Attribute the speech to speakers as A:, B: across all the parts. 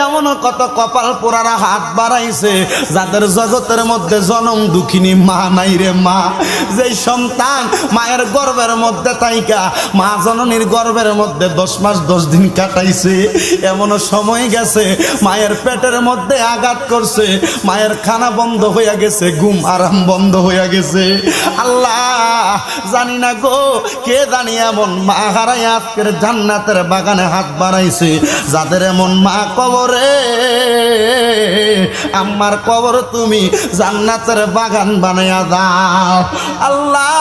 A: এমন কত কপাল পোড়ারা হাত বাড়াইছে যাদের জগতের মধ্যে জনম দুঃখিনী মা নাই রে মা। যেই সন্তান মায়ের গর্ভের মধ্যে থাইকা মা জননীর গর্ভের মধ্যে 10 মাস 10 দিন কাটাইছে, এমন সময় গেছে মায়ের পেটের মধ্যে আঘাত করছে, মায়ের খানা বন্ধ হইয়া গেছে, ঘুম আরাম বন্ধ হইয়া গেছে। আল্লাহ জানি না গো, কে জানি এমন মা হারাই আজকের জান্নাতের বাগানে হাত বাড়াইছে। যাদের এমন মা কবরে, আমার কবর তুমি জান্নাতের বাগান বানাইয়া দাও। আল্লাহ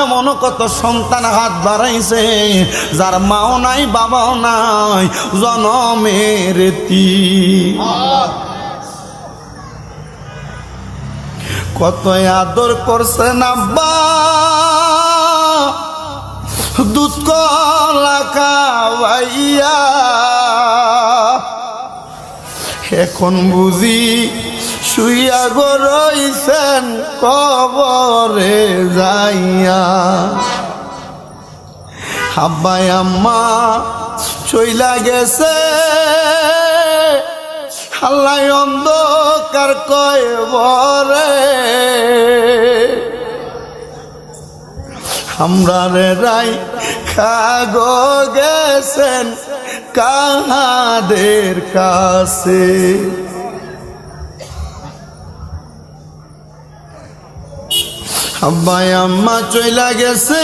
A: এমন কত সন্তান হাত বাড়াইছে যার মাও নাই বাবাও নাই, জনমের কত আদর করছেন আব্বা, দুধ কলা খাওয়াইয়া, এখন বুঝি শুইয়া গো রইছেন কবরে যাইয়া। আব্বাই আম্মা চইলা গেছে, আল্লাহ অন্ধকার কয়বরে, আমরা রে রাই খাগো গেছেন কাহাদের কাছে। আব্বাই আম্মা চইলা গেছে,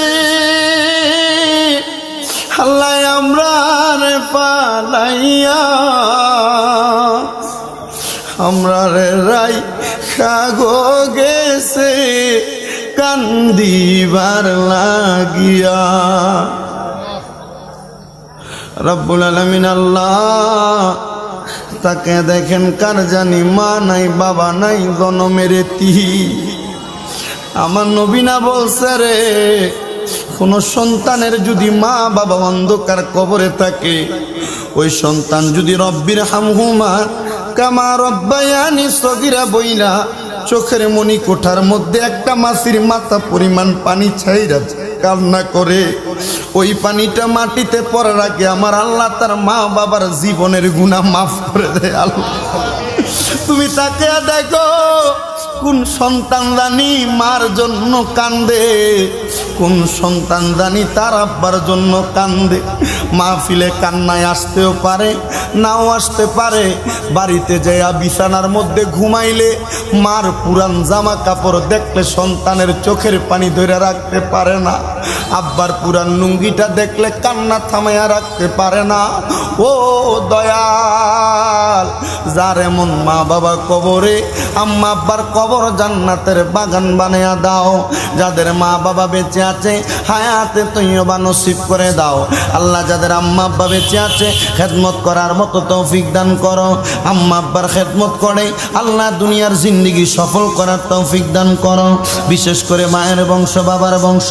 A: আল্লাহ আমরা রে পালাইয়া, আমরা রে রাই খাগো গেছে কান্দিবার লাগিয়া। রব্বুল আলামিন আল্লাহ তাকে দেখেন কার জানি মা নাই বাবা নাই, জনমের আমার নবী না বলছে রে, কোন সন্তানের যদি মা বাবা অন্ধকার কবরে থাকে, ওই সন্তান যদি রব্বির হামহুমা কামা রব্বায়ানি সগীরা বইলা চোখের মনি কোঠার মধ্যে একটা মাছির মাথা পরিমাণ পানি ছাইরা কান্না করে, ওই পানিটা মাটিতে পড়ার আগে আমার আল্লাহ তার মা বাবার জীবনের গুনাহ মাফ করে দেয়। আল্লাহ তুমি তাকে দেখো, কোন সন্তান জানি মার জন্য কান্দে, কোন সন্তান জানি তার আব্বার জন্য কান্দে। মাহফিলে কান্নায় আসতেও পারে নাও আসতে পারে, বাড়িতে যাইয়া বিছানার মধ্যে ঘুমাইলে মার পুরান জামা কাপড় দেখলে সন্তানের চোখের পানি ধরে রাখতে পারে না, আব্বার পুরান লুঙ্গিটা দেখলে কান্না থামাইয়া রাখতে পারে না। ও দয়াল, যার এমন মা বাবা কবরে, আম্মা আব্বার কবর জান্নাতের বাগান বানাইয়া দাও। যাদের মা বাবা বেঁচে আছে হায়াতে তৈয়বা নসিব করে দাও। আল্লাহ যাদের আম্মা আব্বা বেঁচে আছে খেদমত করার মতো তৌফিক দান করো। আম্মা আব্বার খেদমত করে আল্লাহ দুনিয়ার জিন্দেগি সফল করার তৌফিক দান করো। বিশেষ করে মায়ের বংশ বাবার বংশ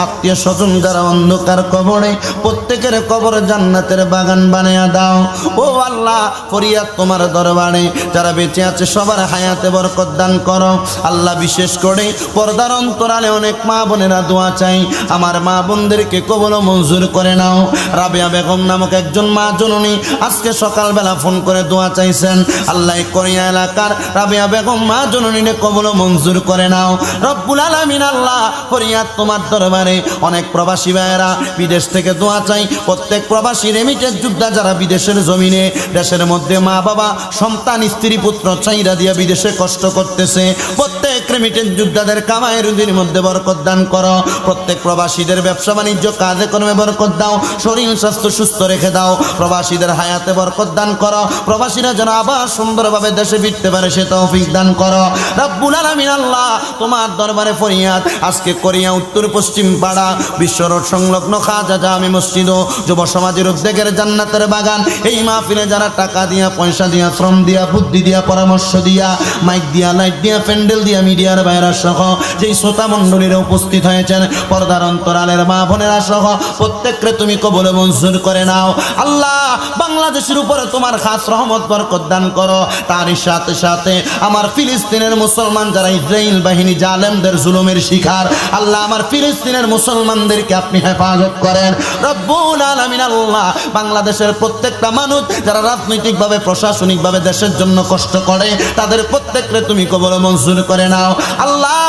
A: আত্মীয় স্বজন যারা অন্ধকার কবরে, প্রত্যেকের কবর জান্নাতের বাগান বানাইয়া দাও। ও আল্লাহ ফরিয়াদ তোমার দরবারে, যারা বেঁচে আছে সবার হায়াতে বরকত দান করো। আল্লাহ বিশেষ করে পর্দার অন্তরালে অনেক মা বোনেরা দোয়া চাই, আমার মা বোনদেরকে কবুল মঞ্জুর করে নাও। রাবেয়া বেগম নামক একজন মা জননী আজকে সকালবেলা ফোন করে দোয়া চাইছেন, আল্লাহ কোরিয়া এলাকার রাবেয়া বেগম মা জননীকে কবুল মঞ্জুর করে নাও। রব্বুল আলামিন আল্লাহ ফরিয়াদ তোমার দরবারে, অনেক প্রবাসী ভাইয়েরা বিদেশ থেকে দোয়া চাই, প্রত্যেক প্রবাসী রেমিটেন্স যোদ্ধা যারা বিদেশের জমিনে দেশের মধ্যে মা বাবা সন্তান স্ত্রী পুত্র চাইরা দিয়া বিদেশে কষ্ট করতেছে, প্রত্যেক রেমিটেন্স যোদ্ধাদের কামাই রুজির মধ্যে বরকত দান করো। প্রত্যেক প্রবাসীদের ব্যবসা বাণিজ্য কাজে কর্মে বরকত দাও, শরীর স্বাস্থ্য সুস্থ রেখে দাও। প্রবাসীদের হায়াতে বরকত দান করো, প্রবাসীরা যেন আবার সুন্দরভাবে দেশে ফিরতে পারে সে তৌফিক দান করো। রব্বুল আলামিন আল্লাহ তোমার দরবারে ফরিয়াদ, আজকে কোরিয়া উত্তর পশ্চিম পাড়া বিশ্ব রোড সংলগ্ন খাজা জামি মসজিদ ও যুব সমাজের উদ্যোগের জান্নাতের বাগান, এই মাহফিলে যারা টাকা দিয়া পয়সা দিয়া শ্রম দিয়া বুদ্ধি দিয়া পরামর্শ দিয়া মাইক দিয়া লাইট দিয়া প্যান্ডেল দিয়া মিডিয়ার বাইরা সহ যেই শ্রোতা মণ্ডলীরা উপস্থিত হয়েছেন, পর্দার অন্তরালের মা বোনেরা সহ প্রত্যেককে তুমি কবুল মঞ্জুর করে নাও। আল্লাহ, বাংলাদেশের উপরে তোমার খাস রহমত বরকত দান করো। তারই সাথে সাথে আমার ফিলিস্তিনের মুসলমান যারা ইসরাইল বাহিনী জালেমদের জুলুমের শিকার, আল্লাহ আমার ফিলিস্তিনের মুসলমানদেরকে আপনি হেফাজত করেন রব্বুল আলামিন। আল্লাহ, বাংলাদেশের প্রত্যেকটা মানুষ যারা রাজনৈতিকভাবে প্রশাসনিকভাবে দেশের জন্য কষ্ট করে, তাদের প্রত্যেককে তুমি কবুল মঞ্জুর করে নাও। আল্লাহ,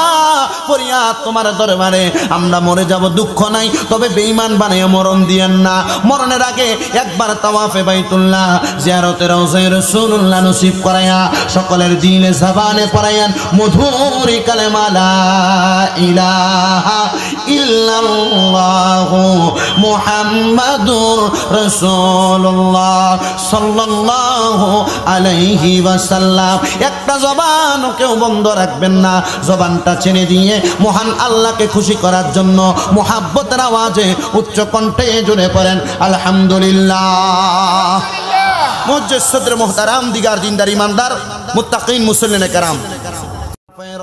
A: ফরিয়াদ তোমার দরবারে, আমরা মরে যাব দুঃখ নাই, তবে বেঈমান বানিয়ে মরণ দিয়েন না। মরণের আগে একবার তাওয়াফে বাইতুল্লাহ জিয়ারতে রওজায়ে রাসূলুল্লাহ নসিব করায়া সকলের দিলে জবানে পড়ায়ান মধুর কালেমা লা ইলাহা ইল্লাল্লাহু মুহাম্মাদুর রাসূলুল্লাহ সাল্লাল্লাহু আলাইহি ওয়াসাল্লাম। একটা জবান কেউ বন্ধ রাখবেন না, জবানটা ছেড়ে দিয়ে মহান আল্লাহকে খুশি করার জন্য মুহাব্বতের আওয়াজে উচ্চ কণ্ঠে জুড়ে পড়েন আলহামদুলিল্লাহ। মুজ্জিদ সদর মুহতারাম দিগার দিনদার ইমানদার মুত্তাকিন মুসল্লিনে কেরাম,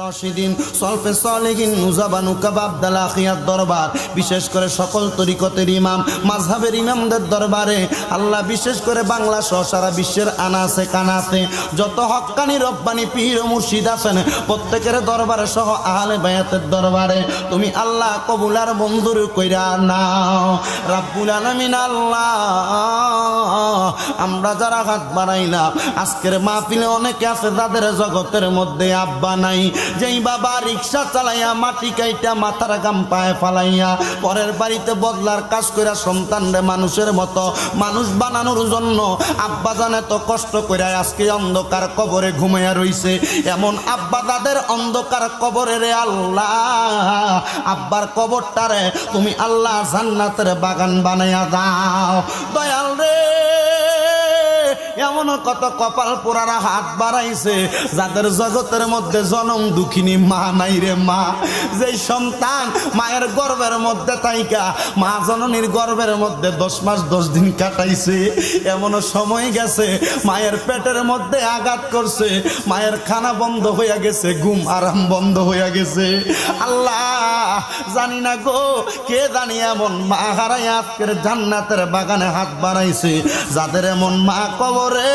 A: রাশিদিন সলফে সালেহিন নুজাবানু কাবাব দালাখিয়াত দরবার, বিশেষ করে সকল তরিকতের ইমাম মাযহাবের ইমামদের দরবারে আল্লাহ, বিশেষ করে বাংলা সহ সারা বিশ্বের আনাসে কানাসে যত হক্কানি রব্বানি পীর ও মুর্শিদ আছেন প্রত্যেকের দরবারে সহ আহলে বায়াতের দরবারে তুমি আল্লাহ কবুল আর মঞ্জুর কইরা নাও রব্বুল আলামিন। আল্লাহ, আমরা যারা হাত বাড়াইলাম আজকের মাহফিলে অনেকে আছে যাদের জগতের মধ্যে আব্বা নাই, যেই বাবা রিক্সা চালাইয়া মাটি কাইটা মাথার গাম পায়ে ফালাইয়া পরের বাড়িতে বদলার কাজ করে সন্তানরে মানুষের মতো মানুষ বানানোর জন্য আব্বা জানে তো কষ্ট করে আজকে অন্ধকার কবরে ঘুমাইয়া রইছে, এমন আব্বা তাদের অন্ধকার কবরে রে আল্লাহ, আব্বার কবরটারে তুমি আল্লাহ জান্নাতের বাগান বানাইয়া দাও দয়াল রে। এমন কত কপাল পোড়ারা হাত বাড়াইছে যাদের জগতের মধ্যে জনম দুঃখিনী মা নাই রে মা, যেই সন্তান মায়ের গর্ভের মধ্যে তাইকা মা জননীর গর্ভের মধ্যে 10 মাস 10 দিন কাটাইছে, এমন সময় গেছে মায়ের পেটের মধ্যে আঘাত করছে, মায়ের খানা বন্ধ হইয়া গেছে, ঘুম আরাম বন্ধ হইয়া গেছে। আল্লাহ, জানি না গো কে জানি এমন মা হারাই আজকের জান্নাতের বাগানে হাত বাড়াইছে, যাদের এমন মা কবরে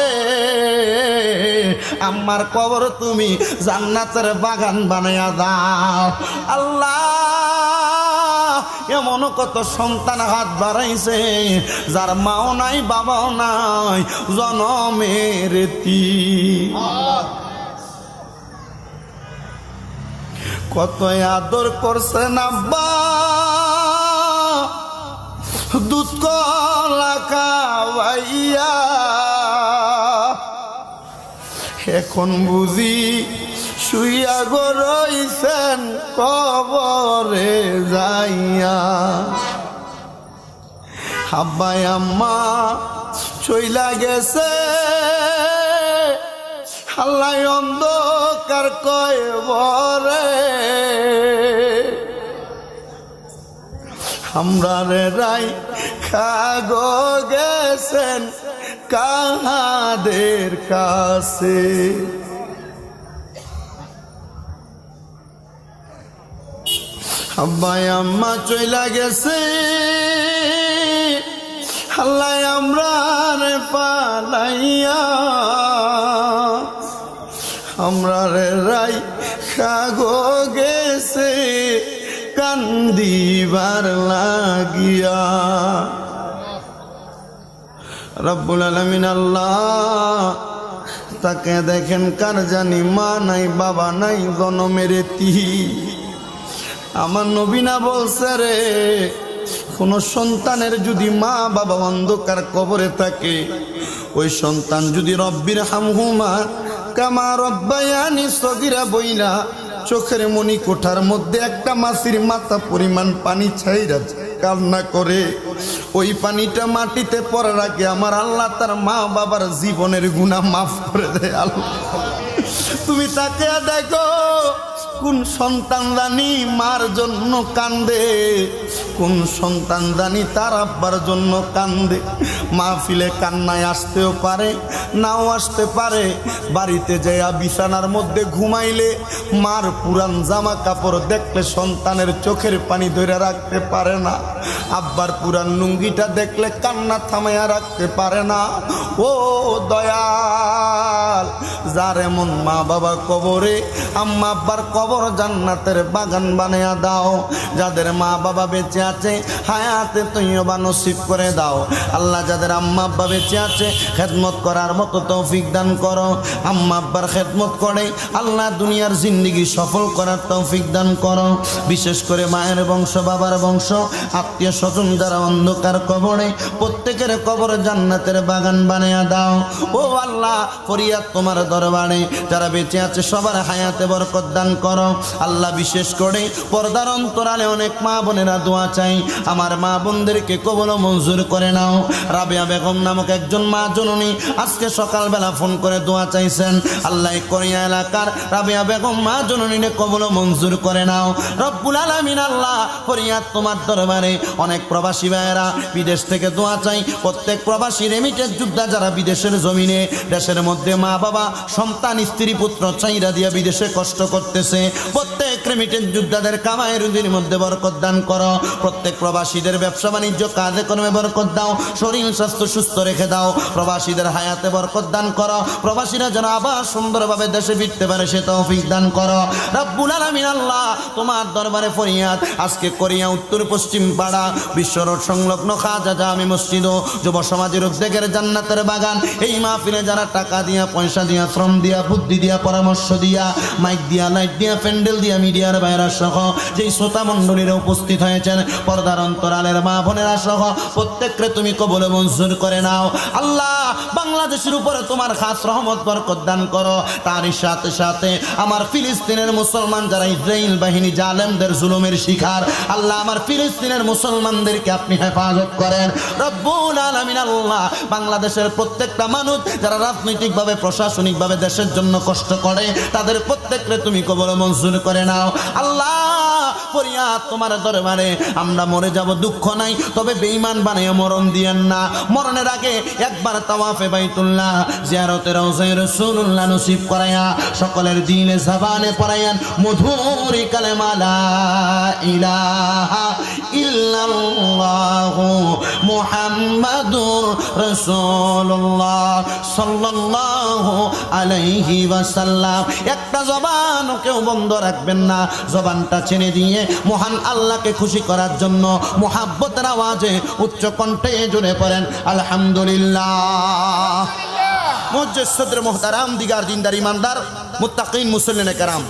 A: আমার কবর তুমি জান্নাতের বাগান বানাইয়া দাও। আল্লাহ, এমন কত সন্তান হাত বাড়াইছে যার মাও নাই বাবাও নাই, জনমের কত আদর করছেন আব্বা, দুধ কলা খাওয়াইয়া, এখন বুঝি শুইয়া গো রইছেন কবরে যাইয়া। আব্বাই আম্মা চইলা গেছে আল্লাহ অন্ধকার কবরে, আমরা রে রাই খাগো গেছেন কাদের কাছে। আব্বাই আম্মা চইলা গেছে আল্লাহ আমরা রে পালাইয়া, আমরা রে রাই খাগো গেছে কান্দিবার লাগিয়া। রব্বুল আলামিন আল্লাহ, তাকে দেখেন কার জানি মা নাই বাবা নাই, জনমের আমার নবী না বলছে রে, কোন সন্তানের যদি মা বাবা অন্ধকার কবরে থাকে, ওই সন্তান যদি রব্বির হামহুমা কামা রব্বায়ানি সগীরা বইলা চোখের মনি কোঠার মধ্যে একটা মাছির মাথা পরিমাণ পানি ছাইরা কান্না করে, ওই পানিটা মাটিতে পড়ার আগে আমার আল্লাহ তার মা বাবার জীবনের গুনাহ মাফ করে দেয়। আল্লাহ, তুমি তাকে দেখো কোন সন্তান জানি মার জন্য কান্দে, কোন সন্তান জানি তার আব্বার জন্য কান্দে। মাহফিলে কান্নায় আসতেও পারে, নাও আসতে পারে। বাড়িতে যাইয়া বিছানার মধ্যে ঘুমাইলে মার পুরান জামা কাপড় দেখলে সন্তানের চোখের পানি ধরে রাখতে পারে না। আব্বার পুরান লুঙ্গিটা দেখলে কান্না থামাইয়া রাখতে পারে না। ও দয়াল, যার এমন মা বাবা কবরে, আম্মা আব্বার কবর জান্নাতের বাগান বানাইয়া দাও। যাদের মা বাবা বেঁচে আছে হায়াতে তৈয়বা নসিব করে দাও। আল্লাহ যাদের আম্মা আব্বা বেঁচে আছে খেদমত করার মতো তৌফিক দান করো। আম্মা আব্বার খেদমত করে আল্লাহ দুনিয়ার জিন্দেগি সফল করার তৌফিক দান করো। বিশেষ করে মায়ের বংশ, বাবার বংশ, আত্মীয় স্বজন যারা অন্ধকার কবরে, প্রত্যেকের কবর জান্নাতের বাগান বানাইয়া দাও। ও আল্লাহ, ফরিয়াদ তোমার দরবারে, যারা বেঁচে আছে সবার হায়াতে বরকত দান করো। আল্লাহ বিশেষ করে পর্দার অন্তরালে অনেক মা বোনেরা দোয়া চাই, আমার মা বোনদেরকে কবুল মঞ্জুর করে নাও। রাবেয়া বেগম নামক একজন মা জননী আজকে সকালবেলা ফোন করে দোয়া চাইছেন। আল্লাহ কোরিয়া এলাকার রাবেয়া বেগম মা জননীকে কবুল মঞ্জুর করে নাও রব্বুল আলামিন। আল্লাহ ফরিয়াদ তোমার দরবারে, অনেক প্রবাসী ভাইয়েরা বিদেশ থেকে দোয়া চাই। প্রত্যেক প্রবাসী রেমিটেন্স যোদ্ধা যারা বিদেশের জমিনে, দেশের মধ্যে মা বাবা সন্তান স্ত্রী পুত্র চাইরা দিয়া বিদেশে কষ্ট করতেছে, প্রত্যেক রেমিটেন্স যোদ্ধাদের কামাই রুজির মধ্যে বরকত দান করো। প্রত্যেক প্রবাসীদের ব্যবসা বাণিজ্য কাজে কর্মে বরকত দাও, শরীর স্বাস্থ্য সুস্থ রেখে দাও। প্রবাসীদের হায়াতে বরকত দান করো, প্রবাসীরা যেন আবার সুন্দরভাবে দেশে ফিরতে পারে সে তৌফিক দান করো রব্বুল আলামিন। আল্লাহ তোমার দরবারে ফরিয়াদ, আজকে কোরিয়া উত্তর পশ্চিম পাড়া বিশ্ব রোড সংলগ্ন খাজা জামি মসজিদ ও যুব সমাজের উদ্যোগের জান্নাতের বাগান, এই মাহফিলে যারা টাকা দিয়া, পয়সা দিয়া, শ্রম দিয়া, বুদ্ধি দিয়া, পরামর্শ দিয়া, মাইক দিয়া, লাইট দিয়া, প্যান্ডেল দিয়া, মিডিয়ার বাইরা সহ যেই শ্রোতা মণ্ডলীরা উপস্থিত হয়েছেন, পর্দার অন্তরালের মা বোনেরা সহ প্রত্যেককে তুমি কবুল মঞ্জুর করে নাও। আল্লাহ বাংলাদেশের উপরে তোমার খাস রহমত বরকত দান করো। তারই সাথে সাথে আমার ফিলিস্তিনের মুসলমান যারা ইসরাইল বাহিনী জালেমদের জুলুমের শিকার, আল্লাহ আমার ফিলিস্তিনের মুসলমানদেরকে আপনি হেফাজত করেন রব্বুল আলামিন। আল্লাহ বাংলাদেশের প্রত্যেকটা মানুষ যারা রাজনৈতিকভাবে, প্রশাসনিকভাবে দেশের জন্য কষ্ট করে, তাদের প্রত্যেককে তুমি কবুল মঞ্জুর করে নাও। আল্লাহ ফরিয়াদ তোমার দরবারে, আমরা মরে যাব দুঃখ নাই, তবে বেঈমান বানিয়ে মরণ দিয়েন না। মরণের আগে একবার তাওয়াফে বাইতুল্লাহ, জিয়ারতে রওজায়ে রাসূলুল্লাহ নসিব করায়া, সকলের দিলে জবানে পড়ায়ান মধুর কালেমা লা ইলাহা ইল্লাল্লাহু মুহাম্মাদুর রাসূলুল্লাহ সাল্লাল্লাহু আলাইহি ওয়াসাল্লাম। একটা জবান কেউ বন্ধ রাখবেন না, জবানটা ছেড়ে দিয়ে মহান আল্লাহকে খুশি করার জন্য মুহাব্বতের আওয়াজে উচ্চ কণ্ঠে জুড়ে পড়েন আলহামদুলিল্লাহ। মুজ্জিদ সদর মুহতারাম, দিগার দিনদার ইমানদার, মুত্তাকিন মুসল্লিনে কেরাম,